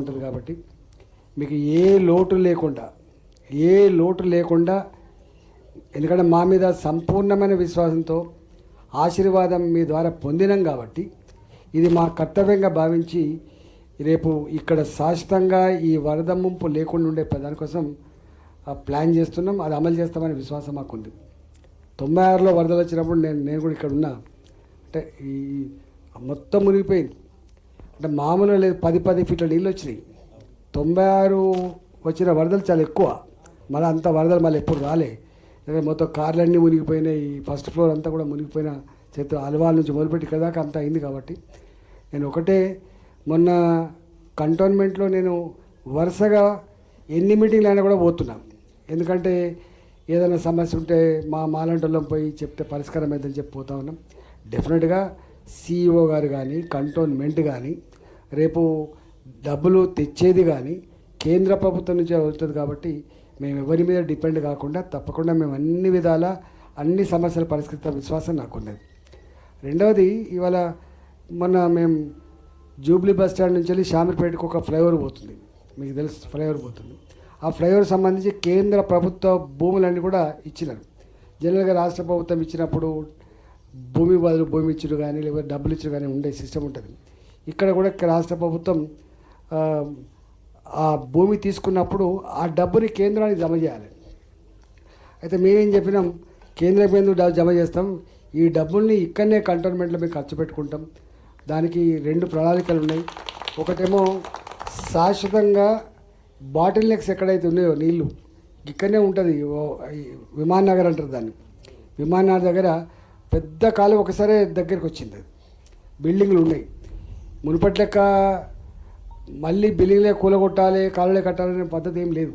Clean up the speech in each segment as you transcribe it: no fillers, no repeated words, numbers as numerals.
ఉంటుంది కాబట్టి మీకు ఏ లోటు లేకుండా ఎందుకంటే మా మీద సంపూర్ణమైన విశ్వాసంతో ఆశీర్వాదం మీ ద్వారా పొందినాం కాబట్టి ఇది మా కర్తవ్యంగా భావించి రేపు ఇక్కడ శాశ్వతంగా ఈ వరద ముంపు లేకుండా ఉండే దానికోసం ప్లాన్ చేస్తున్నాం. అది అమలు చేస్తామనే విశ్వాసం మాకుంది. 96లో వరదలు వచ్చినప్పుడు నేను కూడా ఇక్కడ ఉన్నా. అంటే ఈ మొత్తం మునిగిపోయింది. అంటే మామూలుగా లేదు, 10 ఫీట్ల నీళ్ళు వచ్చినాయి. 96 వచ్చిన వరదలు చాలా ఎక్కువ. మళ్ళీ అంత వరదలు మళ్ళీ ఎప్పుడు రాలే. మొత్తం కార్లన్నీ మునిగిపోయినాయి. ఫస్ట్ ఫ్లోర్ అంతా కూడా మునిగిపోయిన చేతి అలవాల నుంచి మొదలుపెట్టి ఇక్కడ దాకా అంతా అయింది. కాబట్టి నేను ఒకటే మొన్న కంటోన్మెంట్లో నేను వరుసగా ఎన్ని మీటింగ్లు అయినా కూడా పోతున్నాను. ఎందుకంటే ఏదైనా సమస్య ఉంటే మాలంటోళ్ళం పోయి చెప్తే పరిష్కారం అవుతుందని చెప్పి పోతా ఉన్నాం. డెఫినెట్గా సిఇఓ గారు కానీ కంటోన్మెంట్ కానీ రేపు డబ్బులు తెచ్చేది కానీ కేంద్ర ప్రభుత్వం నుంచి అవుతుంది. కాబట్టి మేము ఎవరి మీద డిపెండ్ కాకుండా తప్పకుండా మేము అన్ని విధాల అన్ని సమస్యలు పరిష్కరిస్తున్న విశ్వాసం నాకున్నది. రెండవది, ఇవాళ మొన్న మేము జూబ్లీ బస్ స్టాండ్ నుంచి వెళ్ళి షామీర్పేటకు ఒక ఫ్లైఓవర్ పోతుంది. మీకు తెలుసు ఫ్లైఓవర్ పోతుంది. ఆ ఫ్లైఓవర్ సంబంధించి కేంద్ర ప్రభుత్వ భూములన్నీ కూడా ఇచ్చినారు. జనరల్గా రాష్ట్ర ప్రభుత్వం ఇచ్చినప్పుడు భూమి బదులు భూమి ఇచ్చుడు కానీ లేకపోతే డబ్బులు ఇచ్చుడు కానీ ఉండే సిస్టమ్ ఉంటుంది. ఇక్కడ కూడా రాష్ట్ర ప్రభుత్వం ఆ భూమి తీసుకున్నప్పుడు ఆ డబ్బుని కేంద్రానికి జమ చేయాలి. అయితే మేమేం చెప్పినాం, కేంద్రం ఎందుకు జమ చేస్తాం, ఈ డబ్బుల్ని ఇక్కడనే కంటోన్మెంట్లో మేము ఖర్చు పెట్టుకుంటాం. దానికి 2 ప్రణాళికలు ఉన్నాయి. ఒకటేమో శాశ్వతంగా బాటిల్ నెక్స్ ఎక్కడైతే ఉన్నాయో నీళ్ళు ఇక్కడనే ఉంటుంది. విమాన్ నగర్ అంటారు దాన్ని. విమాన్ నగర్ దగ్గర పెద్ద కాలం ఒకసారి దగ్గరికి వచ్చింది. బిల్డింగ్లు ఉన్నాయి. మునుపటి లెక్క మళ్ళీ బిల్డింగ్లే కూలగొట్టాలి కాలువలే కట్టాలనే పద్ధతి ఏం లేదు.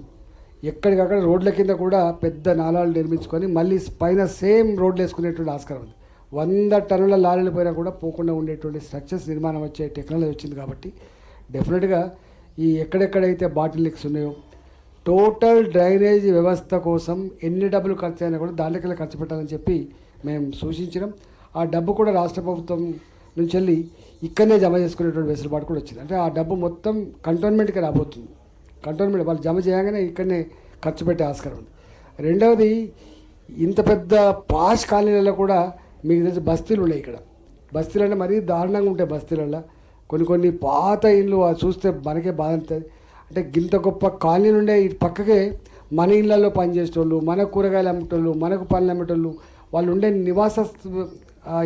ఎక్కడికక్కడ రోడ్ల కింద కూడా పెద్ద నాలాలు నిర్మించుకొని మళ్ళీ పైన సేమ్ రోడ్లు వేసుకునేటువంటి ఆస్కారం ఉంది. 100 టన్నుల లారీలు పోయినా కూడా పోకుండా ఉండేటువంటి స్ట్రక్చర్స్ నిర్మాణం వచ్చే టెక్నాలజీ వచ్చింది. కాబట్టి డెఫినెట్గా ఈ ఎక్కడెక్కడైతే బాటిల్ నెక్స్ ఉన్నాయో టోటల్ డ్రైనేజ్ వ్యవస్థ కోసం ఎన్ని డబ్బులు ఖర్చు అయినా కూడా దాంట్లోకి ఖర్చు పెట్టాలని చెప్పి మేము సూచించడం. ఆ డబ్బు కూడా రాష్ట్ర ప్రభుత్వం నుంచి వెళ్ళి ఇక్కడనే జమ చేసుకునేటువంటి వెసులుబాటు కూడా వచ్చింది. అంటే ఆ డబ్బు మొత్తం కంటోన్మెంట్కి రాబోతుంది. కంటోన్మెంట్ వాళ్ళు జమ చేయగానే ఇక్కడనే ఖర్చు పెట్టే ఆస్కారం ఉంది. రెండవది, ఇంత పెద్ద పాష్ కాలనీలలో కూడా మీకు తెలిసి బస్తీలు ఉన్నాయి. ఇక్కడ బస్తీలు అంటే మరీ దారుణంగా ఉంటాయి. బస్తీలలో కొన్ని పాత ఇళ్ళు చూస్తే మనకే బాధ అనిపిస్తుంది. అంటే గింత గొప్ప కాలనీలు ఉండే ఈ పక్కకే మన ఇళ్ళల్లో పనిచేసేటోళ్ళు, మన కూరగాయలు అమ్మేటోళ్ళు, మనకు పనులు అమ్మేటోళ్ళు, వాళ్ళు ఉండే నివాస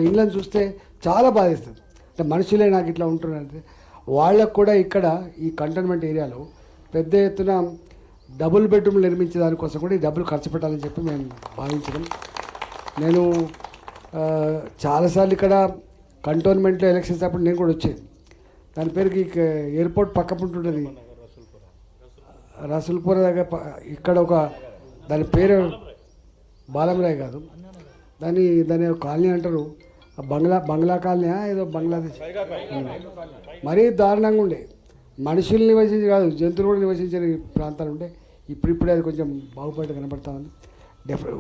ఇళ్ళని చూస్తే చాలా బాధిస్తుంది. అంటే మనుషులే నాకు ఇట్లా ఉంటున్నారంటే వాళ్ళకు కూడా ఇక్కడ ఈ కంటోన్మెంట్ ఏరియాలో పెద్ద ఎత్తున డబుల్ బెడ్రూమ్లు నిర్మించే దానికోసం కూడా ఈ డబ్బులు ఖర్చు పెట్టాలని చెప్పి మేము భావించడం. నేను చాలాసార్లు ఇక్కడ కంటోన్మెంట్లో ఎలక్షన్స్ అప్పుడు నేను కూడా వచ్చేది. దాని పేరుకి ఎయిర్పోర్ట్ పక్కన ఉంటుంది రసూల్పుర దగ్గర. ఇక్కడ ఒక దాని పేరు బాలంరాయ్ కాదు, దాని కాలనీ అంటారు. బంగ్లా కాలనీ ఏదో బంగ్లాదేశ్. మరీ దారుణంగా ఉండే. మనుషులు నివసించి కాదు జంతువులు కూడా నివసించే ప్రాంతాలు ఉండే. ఇప్పుడిప్పుడే అది కొంచెం బాగుపడి కనబడతా ఉంది.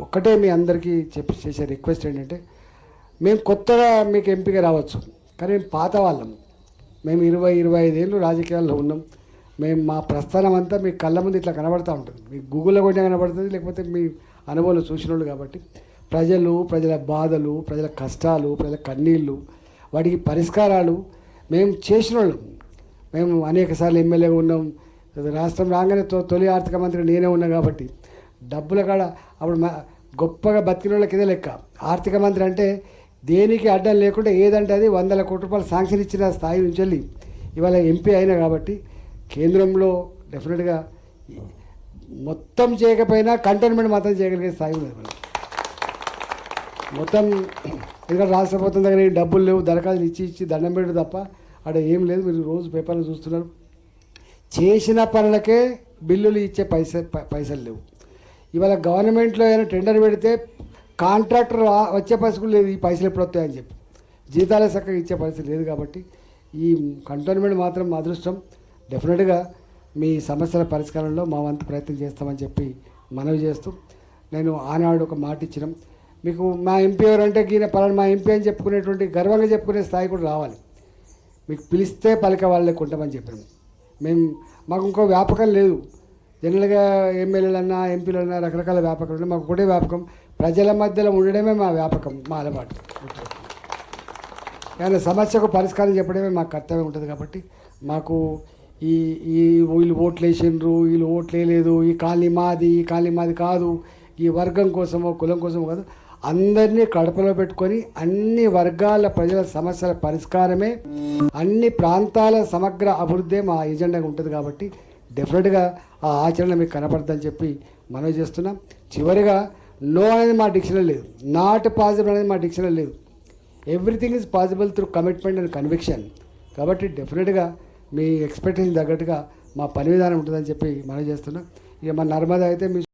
ఒక్కటే మీ అందరికీ చేసే రిక్వెస్ట్ ఏంటంటే, మేము కొత్తగా మీకు ఎంపిక రావచ్చు, కానీ మేము పాత వాళ్ళం. మేము 20-25 ఏళ్ళు రాజకీయాల్లో ఉన్నాం. మేము మా ప్రస్థానం అంతా మీ కళ్ళ ముందు ఇట్లా కనబడుతూ ఉంటుంది. మీకు గూగుల్లో కూడా కనబడుతుంది, లేకపోతే మీ అనుభవంలో చూసిన వాళ్ళు. కాబట్టి ప్రజల బాధలు, ప్రజల కష్టాలు, ప్రజల కన్నీళ్ళు, వాటికి పరిష్కారాలు మేము చేసిన వాళ్ళం. మేము అనేకసార్లు ఎమ్మెల్యేగా ఉన్నాం. రాష్ట్రం రాగానే తొలి ఆర్థిక మంత్రి నేనే ఉన్నా. కాబట్టి డబ్బుల కాడ అప్పుడు గొప్పగా బతికిన వాళ్ళకి ఇదే లెక్క. ఆర్థిక మంత్రి అంటే దేనికి అడ్డం లేకుండా ఏదంటే అది 100 కోట్ల రూపాయలు శాంక్షన్ ఇచ్చిన స్థాయి నుంచి వెళ్ళి ఇవాళ ఎంపీ అయినా. కాబట్టి కేంద్రంలో డెఫినెట్గా మొత్తం చేయకపోయినా కంటోన్మెంట్ మాత్రం చేయగలిగే స్థాయి ఉంది మొత్తం. ఎందుకంటే రాష్ట్ర ప్రభుత్వం దగ్గర డబ్బులు లేవు, దరఖాస్తులు ఇచ్చి దండం పెట్టు తప్ప అక్కడ ఏం లేదు. మీరు రోజు పేపర్లు చూస్తున్నారు. చేసిన పనులకే బిల్లులు ఇచ్చే పైసలు లేవు. ఇవాళ గవర్నమెంట్లో ఏదైనా టెండర్ పెడితే కాంట్రాక్టర్ వచ్చే పరిస్థితి లేదు. ఈ పైసలు ఎప్పుడు వస్తాయని చెప్పి జీతాల చక్కగా ఇచ్చే పరిస్థితి లేదు. కాబట్టి ఈ కంటోన్మెంట్ మాత్రం అదృష్టం. డెఫినెట్గా మీ సమస్యల పరిష్కారంలో మా వంతు ప్రయత్నం చేస్తామని చెప్పి మనవి చేస్తూ, నేను ఆనాడు ఒక మాట ఇచ్చినాం మీకు. మా ఎంపీ ఎవరంటే గీన పలానా మా ఎంపీ అని చెప్పుకునేటువంటి గర్వంగా చెప్పుకునే స్థాయి కూడా రావాలి. మీకు పిలిస్తే పలికే వాళ్ళే కొంటామని చెప్పినాం. మేము మాకు ఇంకో వ్యాపకం లేదు. జనరల్గా ఎమ్మెల్యేలన్నా ఎంపీలన్నా రకరకాల వ్యాపకాలు ఉన్నాయి. మాకు ఒకటే వ్యాపకం, ప్రజల మధ్యలో ఉండడమే మా వ్యాపకం, మా అలవాటు. ఏదైనా సమస్యకు పరిష్కారం చెప్పడమే మాకు కర్తవ్యం ఉంటుంది. కాబట్టి మాకు ఈ ఈ వీళ్ళు ఓట్లు వేసిండ్రు, వీళ్ళు ఓట్లు వేయలేదు, ఈ కాలనీ మాది, ఈ కాలనీ మాది కాదు, ఈ వర్గం కోసమో కులం కోసమో కాదు, అందరినీ కడపలో పెట్టుకొని అన్ని వర్గాల ప్రజల సమస్యల పరిష్కారమే, అన్ని ప్రాంతాల సమగ్ర అభివృద్ధి మా ఎజెండాగా ఉంటుంది. కాబట్టి డెఫినెట్గా ఆ ఆచరణ మీకు కనపడుతుందని చెప్పి మనవి చేస్తున్నాం. చివరిగా నో అనేది మా డిక్షనరీ లేదు, నాట్ పాసిబుల్ అనేది మా డిక్షనరీ లేదు. Everything is possible through commitment and conviction. కాబట్టి డెఫినెట్గా మీ ఎక్స్పెక్టేషన్ తగ్గట్టుగా మా పని విధానం ఉంటుందని చెప్పి మనవి చేస్తున్నాం. ఇక మన నర్మదా అయితే మీ